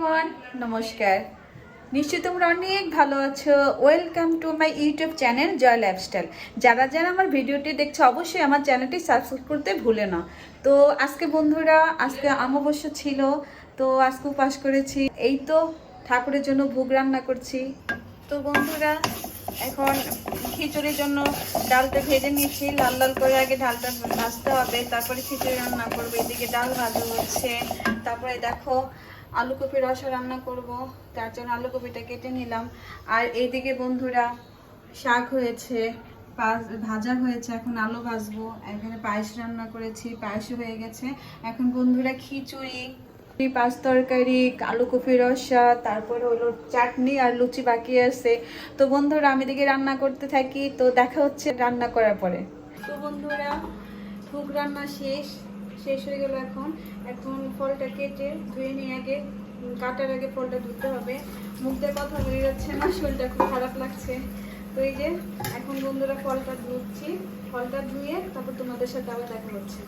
Everyone, নমস্কার। নিশ্চয়ই তোমরা অনেক ভালো আছো। Welcome to my YouTube channel Joy lifestyle. যারা যারা আমার ভিডিওটি দেখছো অবশ্যই আমার চ্যানেলটি সাবস্ক্রাইব করতে ভুলে না। তো আজকে বন্ধুরা, আজকে অমাবস্যা ছিল, তো আজকে উপাস করেছি। এই তো ঠাকুরের জন্য ভোগ রান্না করছি। তো বন্ধুরা, এখন খিচুড়ির জন্য ডালটা ভেজে নিয়েছি। লাল লাল করে আগে ডালটা ভাজতে হবে, তারপরে খিচুড়ি রান্না করবো। এদিকে ডাল ভাজা হচ্ছে। তারপরে দেখো আলু কপি রসা রান্না করব, তার জন্য আলু কপিটা কেটে নিলাম। আর এইদিকে বন্ধুরা শাক হয়েছে, ভাজা হয়েছে, এখন আলু ভাজবো। এখানে পায়েস রান্না করেছি, পায়েসও হয়ে গেছে। এখন বন্ধুরা খিচুড়ি, পাঁচ তরকারি, আলু কপি রসা, তারপরে হলো চাটনি আর লুচি বাকি আছে। তো বন্ধুরা আমি দিকে রান্না করতে থাকি, তো দেখা হচ্ছে রান্না করার পরে। তো বন্ধুরা ভোগ রান্না শেষ হয়ে গেল। এখন ফলটা কেটে ধুয়ে নিয়ে আগে, কাটার আগে ফলটা ধুতে হবে। মুখ দিয়ে কথা বলে যাচ্ছে না, শরীরটা খুব খারাপ লাগছে। তো এই যে এখন বন্ধুরা ফলটা ধুচ্ছি, ফলটা ধুয়ে তারপর তোমাদের সাথে আবার দেখা হচ্ছে।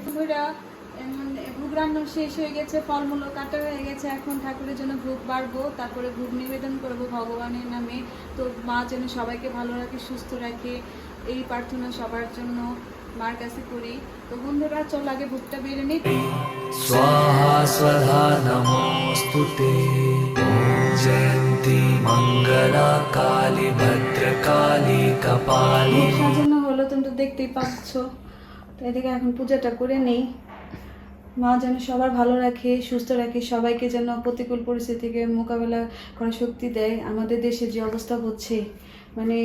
বন্ধুরা ভোগ রান্না শেষ হয়ে গেছে, ফলমূল কাটা হয়ে গেছে। এখন ঠাকুরের জন্য ভোগ বাড়বো, তারপরে ভোগ নিবেদন করব ভগবানের নামে। তো মা যেন সবাইকে ভালো রাখে, সুস্থ রাখে, এই প্রার্থনা সবার জন্য মার কাছে করি। তো বন্ধুরা চল আগে ভোগটা বেড়ে নিই। स्वाहा स्वधा नमोस्तुते जयन्ती मंगला काली भद्रकाली कपाली। সাজানো হলো, তুমি তো দেখতেই পাচ্ছ। তো এদিকে এখন পূজাটা করে নেই। মা যেন সবার ভালো রাখে, সুস্থ রাখে, সবাইকে যেন প্রতিকূল পরিস্থিতি থেকে মোকাবেলা করার শক্তি দেয়। আমাদের দেশে যে অবস্থা হচ্ছে, মানে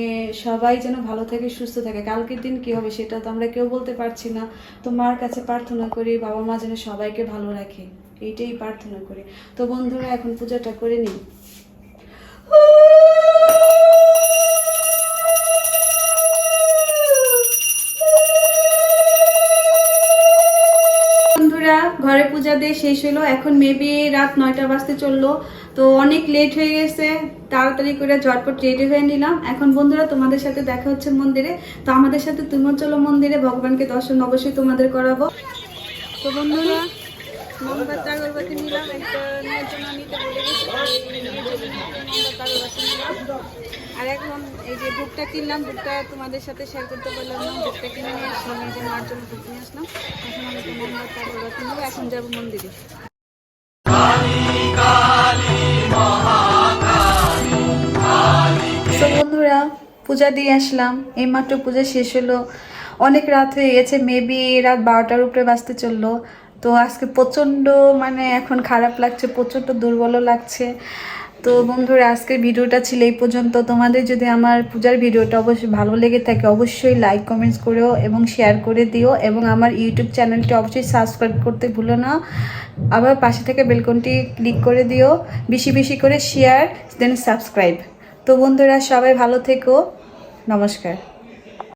সবাই যেন ভালো থাকে, সুস্থ থাকে। কালকের দিন কি হবে সেটা তো আমরা কেউ বলতে পারছি না। তো মার কাছে প্রার্থনা করি বাবা মা যেন সবাইকে ভালো রাখে, এইটাই প্রার্থনা করি। তো বন্ধুরা এখন পূজাটা করে নিই। বন্ধুরা ঘরে পূজা দিয়ে শেষ হলো, এখন মেবি রাত 9টা বাজতে চললো। তো অনেক লেট হয়ে গেছে, তাড়াতাড়ি করে ঝটপট রেডি হয়ে নিলাম। এখন বন্ধুরা তোমাদের সাথে দেখা হচ্ছে মন্দিরে। তো আমাদের সাথে তুমিও চলো মন্দিরে, ভগবানকে দর্শন অবশ্যই তোমাদের করাবো। তো বন্ধুরা মোমবাতি আগরবাতি নিলাম, একটা মেয়ের জন্য নিতে বলে গেছি, মোমবাতি আগরবাতি নিলাম। আর এখন এই যে বুকটা কিনলাম, বুকটা তোমাদের সাথে শেয়ার করতে পারলাম না। বুকটা কিনে নিয়ে আসলাম, এই যে মার জন্য বুক নিয়ে আসলাম। এখন আমি তো মোমবাতি আগরবাতি নেবো, এখন যাবো মন্দিরে। তো বন্ধুরা পূজা দিয়ে আসলাম, এইমাত্র পূজা শেষ হলো। অনেক রাত হয়ে গেছে, মেবি রাত 12টার উপরে বাজতে চললো। তো আজকে প্রচণ্ড মানে এখন খারাপ লাগছে, প্রচণ্ড দুর্বলও লাগছে। তো বন্ধুরা আজকের ভিডিওটা ছিল এই পর্যন্ত। তোমাদের যদি আমার পূজার ভিডিওটা অবশ্যই ভালো লেগে থাকে অবশ্যই লাইক কমেন্টস করেও এবং শেয়ার করে দিও, এবং আমার ইউটিউব চ্যানেলটি অবশ্যই সাবস্ক্রাইব করতে ভুলো না। আবার পাশে থেকে বেলকনটি ক্লিক করে দিও, বেশি বেশি করে শেয়ার দেন সাবস্ক্রাইব। তো বন্ধুরা সবাই ভালো থেকো, নমস্কার।